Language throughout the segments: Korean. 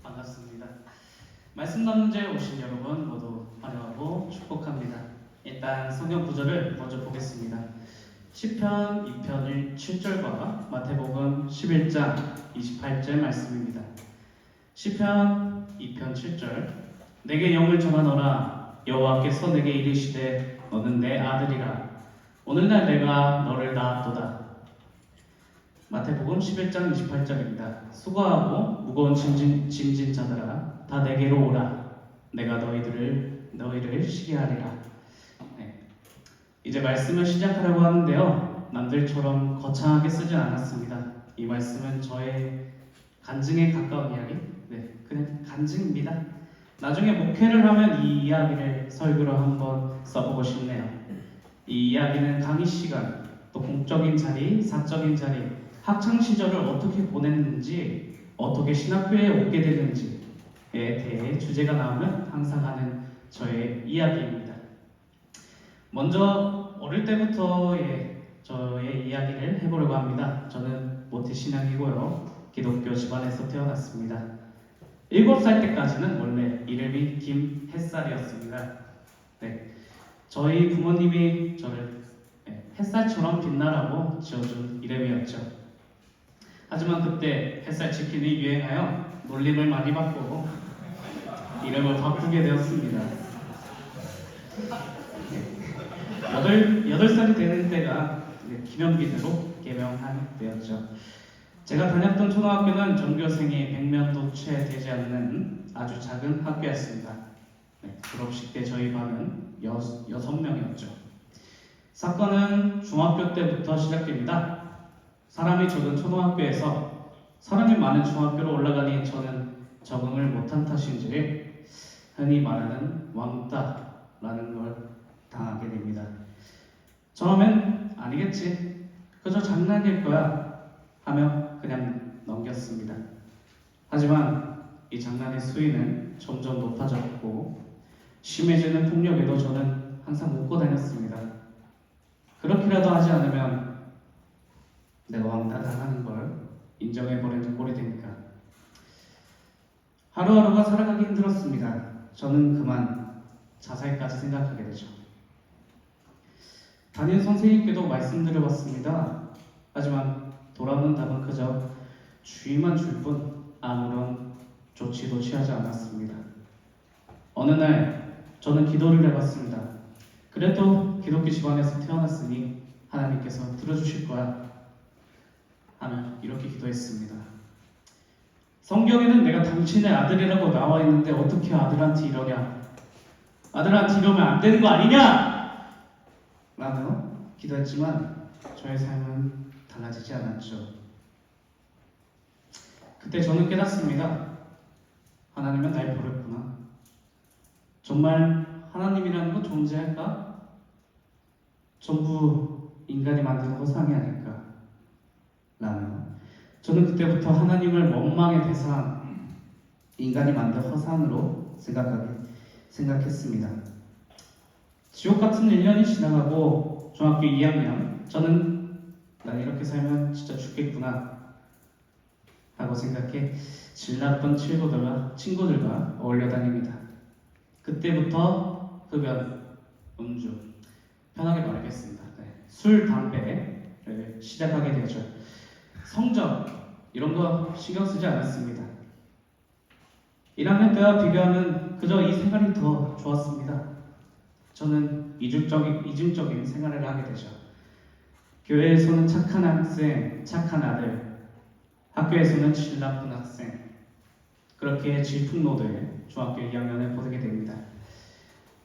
반갑습니다. 말씀 나눈 제 오신 여러분 모두 환영하고 축복합니다. 일단 성경 구절을 먼저 보겠습니다. 시편 2편 7절과 마태복음 11장 28절 말씀입니다. 시편 2편 7절 내게 영을 전하노라 여호와께서 내게 이르시되 너는 내 아들이라 오늘날 내가 너를 낳았도다. 마태복음 11장 28절입니다. 수고하고 무거운 짐진 자들아 다 내게로 오라 내가 너희를 쉬게 하리라. 이제 말씀을 시작하려고 하는데요. 남들처럼 거창하게 쓰진 않았습니다. 이 말씀은 저의 간증에 가까운 이야기, 그냥 간증입니다. 나중에 목회를 하면 이 이야기를 설교로 한번 써보고 싶네요. 이 이야기는 강의 시간, 또 공적인 자리, 사적인 자리, 학창 시절을 어떻게 보냈는지, 어떻게 신학교에 오게 됐는지에 대해 주제가 나오면 항상 하는 저의 이야기입니다. 먼저 어릴 때부터의 저의 이야기를 해보려고 합니다. 저는 모태신앙이고요. 기독교 집안에서 태어났습니다. 7살 때까지는 원래 이름이 김햇살이었습니다. 저희 부모님이 저를 햇살처럼 빛나라고 지어준 이름이었죠. 하지만 그때 햇살 치킨이 유행하여 놀림을 많이 받고 이름을 바꾸게 되었습니다. 8살이 되는 때가 기념비대로 개명한 때였죠. 제가 다녔던 초등학교는 전교생이 100명도 채 되지 않는 아주 작은 학교였습니다. 졸업식 때 저희 반은 6명이었죠. 사건은 중학교 때부터 시작됩니다. 사람이 적은 초등학교에서 사람이 많은 중학교로 올라가니 저는 적응을 못한 탓인지 흔히 말하는 왕따라는 걸 당하게 됩니다. 처음엔 아니겠지, 그저 장난일 거야 하며 그냥 넘겼습니다. 하지만 이 장난의 수위는 점점 높아졌고 심해지는 폭력에도 저는 항상 웃고 다녔습니다. 그렇게라도 하지 않으면 내가 왕따당하는 걸 인정해버리는 꼴이 되니까. 하루하루가 살아가기 힘들었습니다. 저는 그만 자살까지 생각하게 되죠. 담임 선생님께도 말씀드려봤습니다. 하지만 돌아오는 답은 그저 주의만 줄 뿐 아무런 조치도 취하지 않았습니다. 어느 날 저는 기도를 해봤습니다. 그래도 기독교 집안에서 태어났으니 하나님께서 들어주실 거야 하며 이렇게 기도했습니다. 성경에는 내가 당신의 아들이라고 나와 있는데 어떻게 아들한테 이러냐? 아들한테 이러면 안 되는 거 아니냐? 라며 기도했지만 저의 삶은 달라지지 않았죠. 그때 저는 깨닫습니다. 하나님은 날 버렸구나. 정말 하나님이라는 건 존재할까? 전부 인간이 만든 허상이 아닐까? 라며 저는 그때부터 하나님을 원망의 대상, 인간이 만든 허상으로 생각했습니다. 지옥 같은 1년이 지나가고 중학교 2학년, 저는 난 이렇게 살면 진짜 죽겠구나 하고 생각해 질났던 친구들과 어울려 다닙니다. 그때부터 흡연, 음주, 편하게 말하겠습니다. 술, 담배를 시작하게 되죠. 성적, 이런 거 신경 쓰지 않았습니다. 1학년 때와 비교하면 그저 이 생활이 더 좋았습니다. 저는 이중적인 생활을 하게 되죠. 교회에서는 착한 학생, 착한 아들, 학교에서는 질 나쁜 학생, 그렇게 질풍노도에 중학교 2학년을 보내게 됩니다.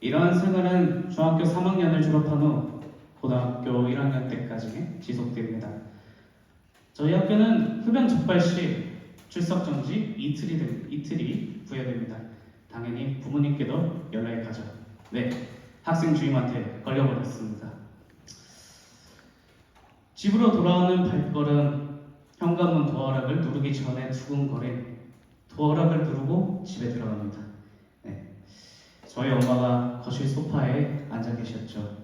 이러한 생활은 중학교 3학년을 졸업한 후 고등학교 1학년 때까지 지속됩니다. 저희 학교는 흡연 적발 시 출석 정지 이틀이 부여됩니다. 당연히 부모님께도 연락이 가죠. 학생 주임한테 걸려버렸습니다. 집으로 돌아오는 발걸음, 현관문 도어락을 누르기 전에 두근거린 도어락을 누르고 집에 들어갑니다. 저희 엄마가 거실 소파에 앉아 계셨죠.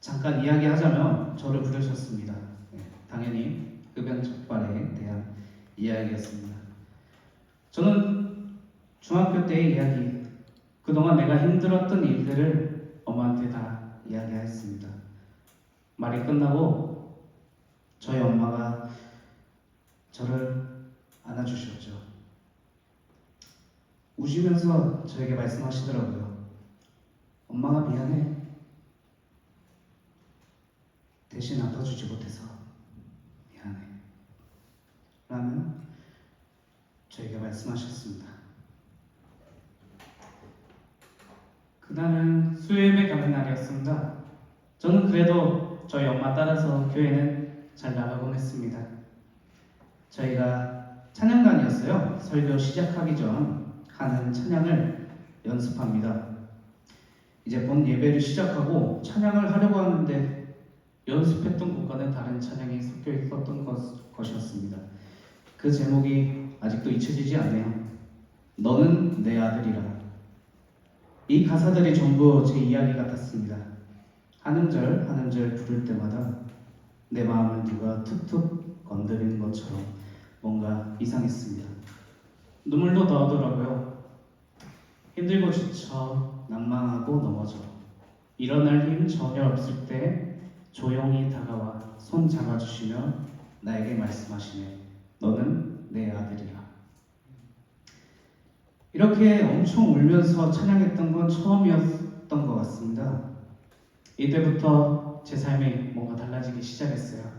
잠깐 이야기하자면 저를 부르셨습니다. 당연히 흡연 적발에 대한 이야기였습니다. 저는 중학교 때의 이야기, 그동안 내가 힘들었던 일들을 엄마한테 다 이야기했습니다. 말이 끝나고 저희 엄마가 저를 안아주셨죠. 우시면서 저에게 말씀하시더라고요. 엄마가 미안해. 대신 안아주지 못해서 미안해. 라며 저에게 말씀하셨습니다. 그날은 수요일에 가는 날이었습니다. 저는 그래도 저희 엄마 따라서 교회는 잘 나가곤 했습니다. 저희가 찬양단이었어요. 설교 시작하기 전 하는 찬양을 연습합니다. 이제 본 예배를 시작하고 찬양을 하려고 하는데 연습했던 곳과는 다른 찬양이 섞여 있었던 것이었습니다. 그 제목이 아직도 잊혀지지 않네요. 너는 내 아들이라. 이 가사들이 전부 제 이야기 같았습니다. 한 음절 한 음절 부를 때마다 내 마음을 누가 툭툭 건드리는 것처럼 뭔가 이상했습니다. 눈물도 나오더라고요. 힘들고 지쳐 난망하고 넘어져 일어날 힘 전혀 없을 때 조용히 다가와 손 잡아주시며 나에게 말씀하시네. 너는 내 아들이라. 이렇게 엄청 울면서 찬양했던 건 처음이었던 것 같습니다. 이때부터 제 삶이 뭔가 달라지기 시작했어요.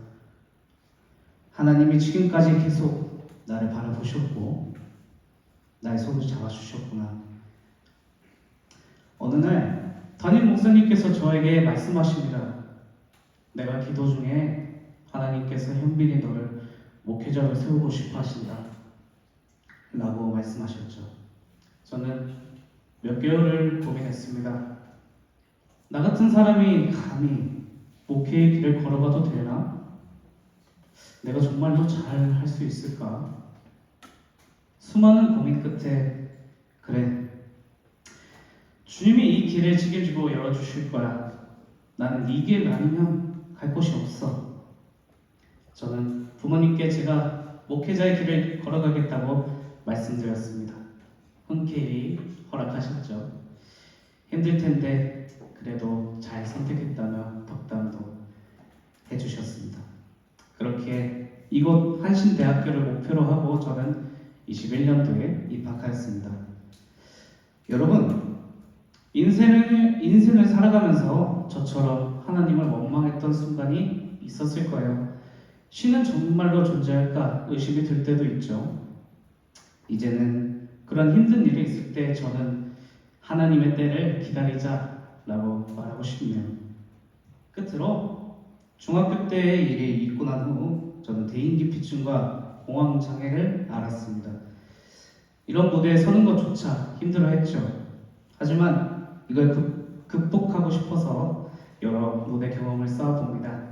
하나님이 지금까지 계속 나를 바라보셨고 나의 손을 잡아주셨구나. 어느 날 담임 목사님께서 저에게 말씀하십니다. 내가 기도 중에 하나님께서 현빈이 너를 목회자로 세우고 싶어 하신다 라고 말씀하셨죠. 저는 몇 개월을 고민했습니다. 나 같은 사람이 감히 목회의 길을 걸어가도 되나? 내가 정말로 잘 할 수 있을까? 수많은 고민 끝에 그래, 주님이 이 길을 책임지고 열어주실 거야. 나는 이 길 아니면 갈 곳이 없어. 저는 부모님께 제가 목회자의 길을 걸어가겠다고 말씀드렸습니다. 흔쾌히 허락하셨죠. 힘들 텐데 그래도 잘 선택했다며 덕담도 해주셨습니다. 그렇게 이곳 한신대학교를 목표로 하고 저는 21년도에 입학하였습니다. 여러분, 인생을 살아가면서 저처럼 하나님을 원망했던 순간이 있었을 거예요. 신은 정말로 존재할까 의심이 들 때도 있죠. 이제는 그런 힘든 일이 있을 때 저는 하나님의 때를 기다리자라고 말하고 싶네요. 끝으로 중학교 때의 일이 있고 난 후 저는 대인기피증과 공황장애를 알았습니다. 이런 무대에 서는 것조차 힘들어했죠. 하지만 이걸 극복하고 싶어서 여러 무대 경험을 쌓아봅니다.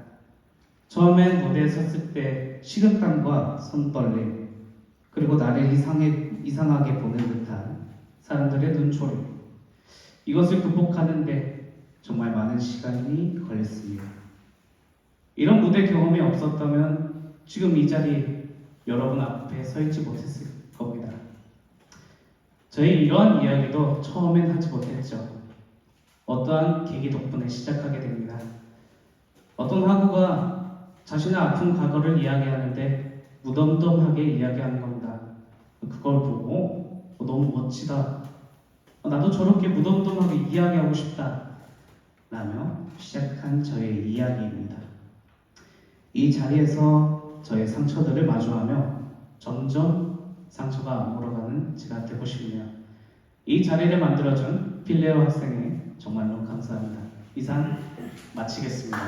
처음엔 무대에 섰을 때 식은땀과 손떨림, 그리고 나를 이상하게 보는 듯한 사람들의 눈초리, 이것을 극복하는데 정말 많은 시간이 걸렸습니다. 이런 무대 경험이 없었다면 지금 이 자리 여러분 앞에 서 있지 못했을 겁니다. 저희 이러한 이야기도 처음엔 하지 못했죠. 어떠한 계기 덕분에 시작하게 됩니다. 어떤 학우가 자신의 아픈 과거를 이야기하는데 무덤덤하게 이야기하는 겁니다. 그걸 보고 너무 멋지다. 나도 저렇게 무덤덤하게 이야기하고 싶다. 라며 시작한 저의 이야기입니다. 이 자리에서 저의 상처들을 마주하며 점점 상처가 아물어가는 제가 되고 싶네요. 이 자리를 만들어준 필레오 학생에 정말로 감사합니다. 이상 마치겠습니다.